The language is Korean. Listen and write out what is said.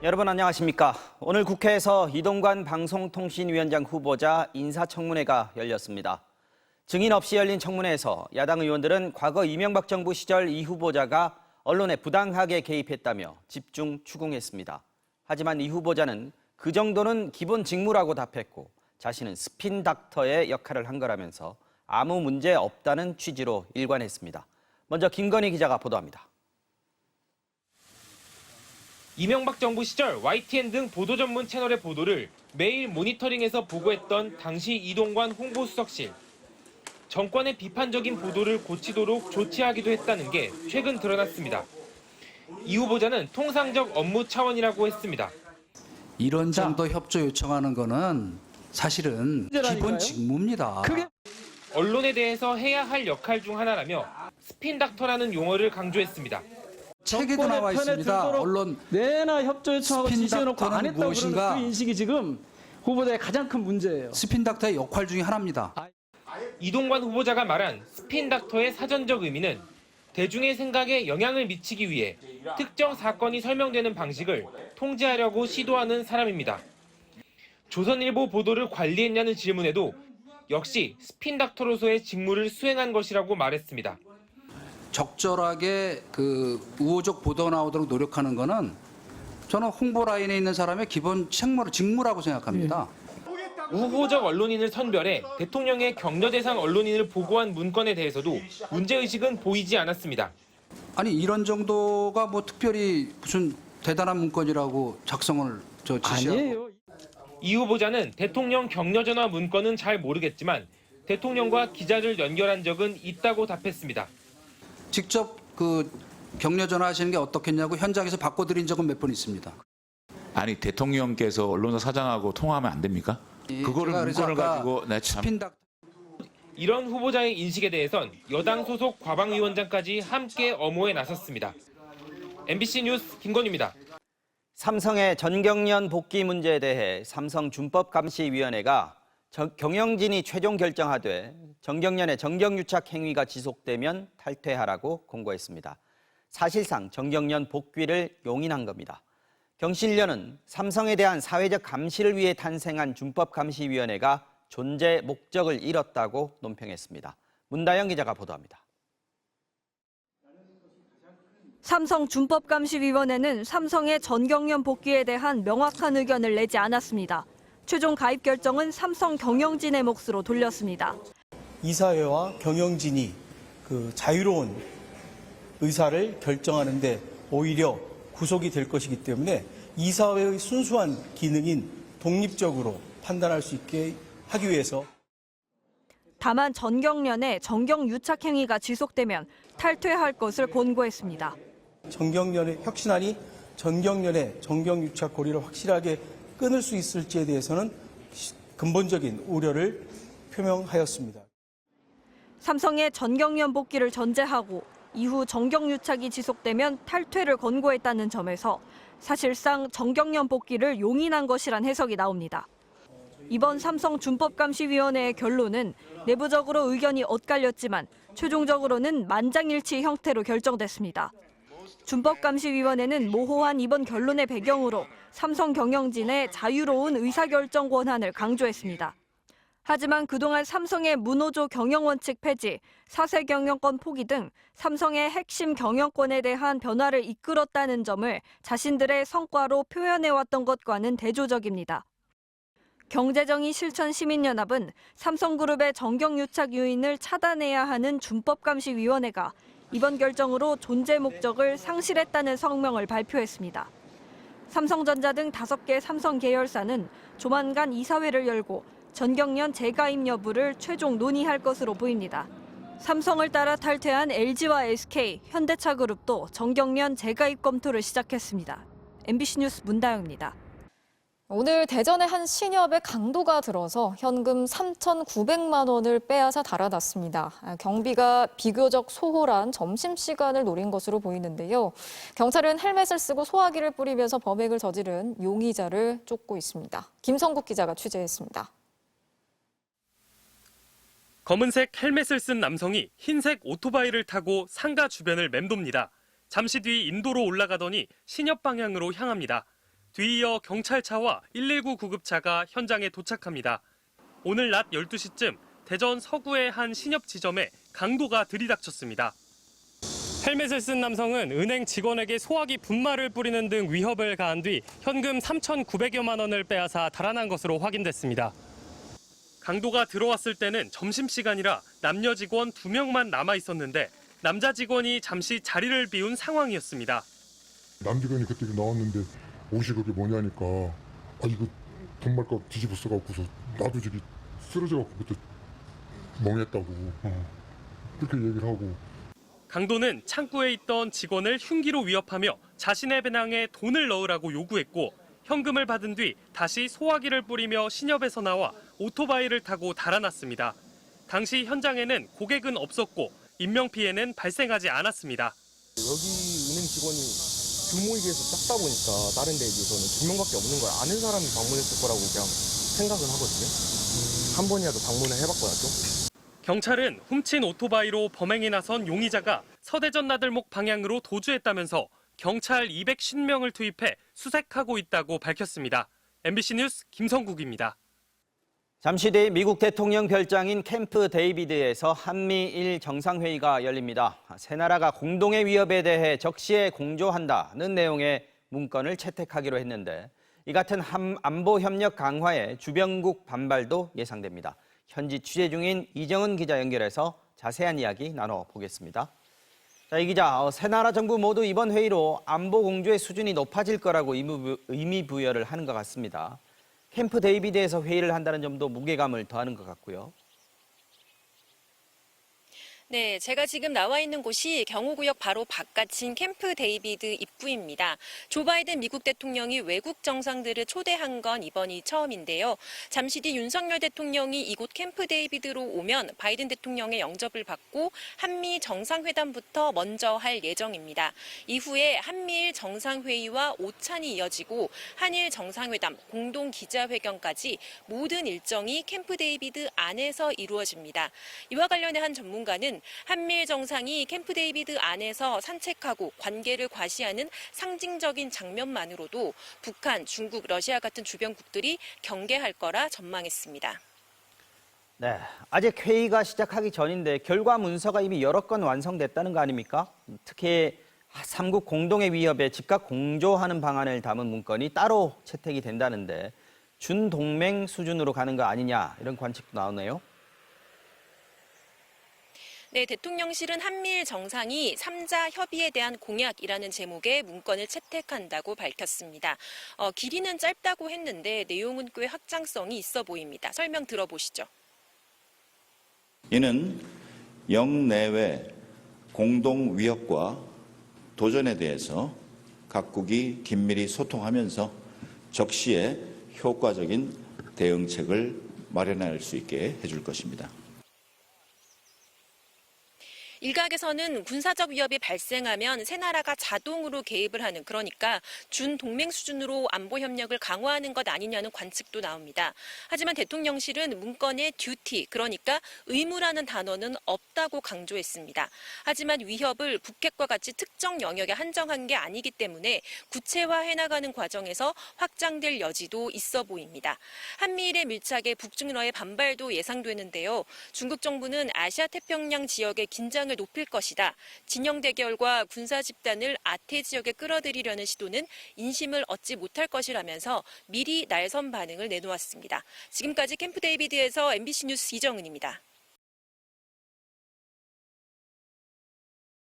여러분 안녕하십니까? 오늘 국회에서 이동관 방송통신위원장 후보자 인사청문회가 열렸습니다. 증인 없이 열린 청문회에서 야당 의원들은 과거 이명박 정부 시절 이 후보자가 언론에 부당하게 개입했다며 집중 추궁했습니다. 하지만 이 후보자는 그 정도는 기본 직무라고 답했고 자신은 스핀 닥터의 역할을 한 거라면서 아무 문제 없다는 취지로 일관했습니다. 먼저 김건희 기자가 보도합니다. 이명박 정부 시절 YTN 등 보도 전문 채널의 보도를 매일 모니터링해서 보고했던 당시 이동관 홍보수석실. 정권의 비판적인 보도를 고치도록 조치하기도 했다는 게 최근 드러났습니다. 이 후보자는 통상적 업무 차원이라고 했습니다. 이런 정도 협조 요청하는 거는 사실은 기본 직무입니다. 언론에 대해서 해야 할 역할 중 하나라며 스핀 닥터라는 용어를 강조했습니다. 책에도 나와 있습니다. 언론 내나 협조 요청하고 스핀 지시해놓고 안 닥터는 했다고 무엇인가? 그러는 그 인식이 지금 후보자의 가장 큰 문제예요. 스핀 닥터의 역할 중에 하나입니다. 이동관 후보자가 말한 스핀 닥터의 사전적 의미는 대중의 생각에 영향을 미치기 위해 특정 사건이 설명되는 방식을 통제하려고 시도하는 사람입니다. 조선일보 보도를 관리했냐는 질문에도 역시 스핀 닥터로서의 직무를 수행한 것이라고 말했습니다. 적절하게 우호적 보도가 나오도록 노력하는 거는 저는 홍보 라인에 있는 사람의 기본 직무라고 생각합니다. 우호적 언론인을 선별해 대통령의 격려 대상 언론인을 보고한 문건에 대해서도 문제의식은 보이지 않았습니다. 아니 이런 정도가 뭐 특별히 무슨 대단한 문건이라고 작성을 지시하고. 아니에요. 이 후보자는 대통령 격려 전화 문건은 잘 모르겠지만 대통령과 기자를 연결한 적은 있다고 답했습니다. 직접 격려 전화하시는 게 어떻겠냐고 현장에서 바꿔드린 적은 몇 번 있습니다. 아니 대통령께서 언론사 사장하고 통화하면 안 됩니까? 그거를 문건을 가지고 스핀 닥터. 이런 후보자의 인식에 대해선 여당 소속 과방위원장까지 함께 엄호에 나섰습니다. MBC 뉴스 김건희입니다. 삼성의 전경련 복귀 문제에 대해 삼성준법감시위원회가 경영진이 최종 결정하되 전경련의 정경유착 행위가 지속되면 탈퇴하라고 공고했습니다. 사실상 전경련 복귀를 용인한 겁니다. 경실련은 삼성에 대한 사회적 감시를 위해 탄생한 준법감시위원회가 존재 목적을 잃었다고 논평했습니다. 문다영 기자가 보도합니다. 삼성준법감시위원회는 삼성의 전경련 복귀에 대한 명확한 의견을 내지 않았습니다. 최종 가입 결정은 삼성 경영진의 몫으로 돌렸습니다. 이사회와 경영진이 자유로운 의사를 결정하는데 오히려 구속이 될 것이기 때문에 이사회의 순수한 기능인 독립적으로 판단할 수 있게 하기 위해서 다만 전경련의 정경유착 행위가 지속되면 탈퇴할 것을 권고했습니다. 전경련의 혁신안이 전경련의 정경유착 고리를 확실하게 끊을 수 있을지에 대해서는 근본적인 우려를 표명하였습니다. 삼성의 전경련 복귀를 전제하고 이후 정경유착이 지속되면 탈퇴를 권고했다는 점에서 사실상 정경련 복귀를 용인한 것이란 해석이 나옵니다. 이번 삼성준법감시위원회의 결론은 내부적으로 의견이 엇갈렸지만 최종적으로는 만장일치 형태로 결정됐습니다. 준법감시위원회는 모호한 이번 결론의 배경으로 삼성 경영진의 자유로운 의사결정 권한을 강조했습니다. 하지만 그동안 삼성의 문호조 경영원칙 폐지, 사세 경영권 포기 등 삼성의 핵심 경영권에 대한 변화를 이끌었다는 점을 자신들의 성과로 표현해왔던 것과는 대조적입니다. 경제정의 실천 시민연합은 삼성그룹의 정경유착 요인을 차단해야 하는 준법감시위원회가 이번 결정으로 존재 목적을 상실했다는 성명을 발표했습니다. 삼성전자 등 5개 삼성 계열사는 조만간 이사회를 열고 전경련 재가입 여부를 최종 논의할 것으로 보입니다. 삼성을 따라 탈퇴한 LG와 SK, 현대차그룹도 전경련 재가입 검토를 시작했습니다. MBC 뉴스 문다영입니다. 오늘 대전의 한 신협에 강도가 들어서 현금 3,900만 원을 빼앗아 달아났습니다. 경비가 비교적 소홀한 점심시간을 노린 것으로 보이는데요. 경찰은 헬멧을 쓰고 소화기를 뿌리면서 범행을 저지른 용의자를 쫓고 있습니다. 김성국 기자가 취재했습니다. 검은색 헬멧을 쓴 남성이 흰색 오토바이를 타고 상가 주변을 맴돕니다. 잠시 뒤 인도로 올라가더니 신협 방향으로 향합니다. 뒤이어 경찰차와 119 구급차가 현장에 도착합니다. 오늘 낮 12시쯤 대전 서구의 한 신협 지점에 강도가 들이닥쳤습니다. 헬멧을 쓴 남성은 은행 직원에게 소화기 분말을 뿌리는 등 위협을 가한 뒤 현금 3,900여만 원을 빼앗아 달아난 것으로 확인됐습니다. 강도가 들어왔을 때는 점심시간이라 남녀 직원 2명만 남아 있었는데 남자 직원이 잠시 자리를 비운 상황이었습니다. 남직원이 그때 나왔는데 옷이 그게 뭐냐니까 이거 분말값 뒤집어 써갖고서 나도 저기 쓰러져갖고 그때 멍했다고 그렇게 얘기를 하고. 강도는 창구에 있던 직원을 흉기로 위협하며 자신의 배낭에 돈을 넣으라고 요구했고 현금을 받은 뒤 다시 소화기를 뿌리며 신협에서 나와 오토바이를 타고 달아났습니다. 당시 현장에는 고객은 없었고 인명피해는 발생하지 않았습니다. 여기 은행 직원이 규모에 비해서 작다 보니까 다른 데에 비해서는 2명밖에 없는 거야. 아는 사람이 방문했을 거라고 그냥 생각은 하거든요. 한 번이라도 방문을 해봤거든요. 경찰은 훔친 오토바이로 범행에 나선 용의자가 서대전 나들목 방향으로 도주했다면서 경찰 250명을 투입해 수색하고 있다고 밝혔습니다. MBC 뉴스 김성국입니다. 잠시 뒤 미국 대통령 별장인 캠프 데이비드에서 한미일 정상회의가 열립니다. 세 나라가 공동의 위협에 대해 적시에 공조한다는 내용의 문건을 채택하기로 했는데 이 같은 안보 협력 강화에 주변국 반발도 예상됩니다. 현지 취재 중인 이정은 기자 연결해서 자세한 이야기 나눠보겠습니다. 자, 이 기자, 세 나라 정부 모두 이번 회의로 안보 공조의 수준이 높아질 거라고 의미 부여를 하는 것 같습니다. 캠프 데이비드에서 회의를 한다는 점도 무게감을 더하는 것 같고요. 네, 제가 지금 나와 있는 곳이 경호구역 바로 바깥인 캠프 데이비드 입구입니다. 조 바이든 미국 대통령이 외국 정상들을 초대한 건 이번이 처음인데요. 잠시 뒤 윤석열 대통령이 이곳 캠프 데이비드로 오면 바이든 대통령의 영접을 받고 한미 정상회담부터 먼저 할 예정입니다. 이후에 한미일 정상회의와 오찬이 이어지고 한일 정상회담, 공동 기자회견까지 모든 일정이 캠프 데이비드 안에서 이루어집니다. 이와 관련해 한 전문가는 한미일 정상이 캠프 데이비드 안에서 산책하고 관계를 과시하는 상징적인 장면만으로도 북한, 중국, 러시아 같은 주변국들이 경계할 거라 전망했습니다. 네, 아직 회의가 시작하기 전인데 결과 문서가 이미 여러 건 완성됐다는 거 아닙니까? 특히 3국 공동의 위협에 즉각 공조하는 방안을 담은 문건이 따로 채택이 된다는데 준동맹 수준으로 가는 거 아니냐 이런 관측도 나오네요. 네, 대통령실은 한미일 정상이 3자 협의에 대한 공약이라는 제목의 문건을 채택한다고 밝혔습니다. 길이는 짧다고 했는데 내용은 꽤 확장성이 있어 보입니다. 설명 들어보시죠. 이는 영내외 공동 위협과 도전에 대해서 각국이 긴밀히 소통하면서 적시에 효과적인 대응책을 마련할 수 있게 해줄 것입니다. 일각에서는 군사적 위협이 발생하면 세 나라가 자동으로 개입을 하는, 그러니까 준동맹 수준으로 안보 협력을 강화하는 것 아니냐는 관측도 나옵니다. 하지만 대통령실은 문건에 듀티, 그러니까 의무라는 단어는 없다고 강조했습니다. 하지만 위협을 북핵과 같이 특정 영역에 한정한 게 아니기 때문에 구체화해 나가는 과정에서 확장될 여지도 있어 보입니다. 한미일의 밀착에 북중러의 반발도 예상되는데요. 중국 정부는 아시아 태평양 지역의 긴장을 높일 것이다. 진영 대결과 군사 집단을 아태 지역에 끌어들이려는 시도는 인심을 얻지 못할 것이라면서 미리 날선 반응을 내놓았습니다. 지금까지 캠프 데이비드에서 MBC 뉴스 이정은입니다.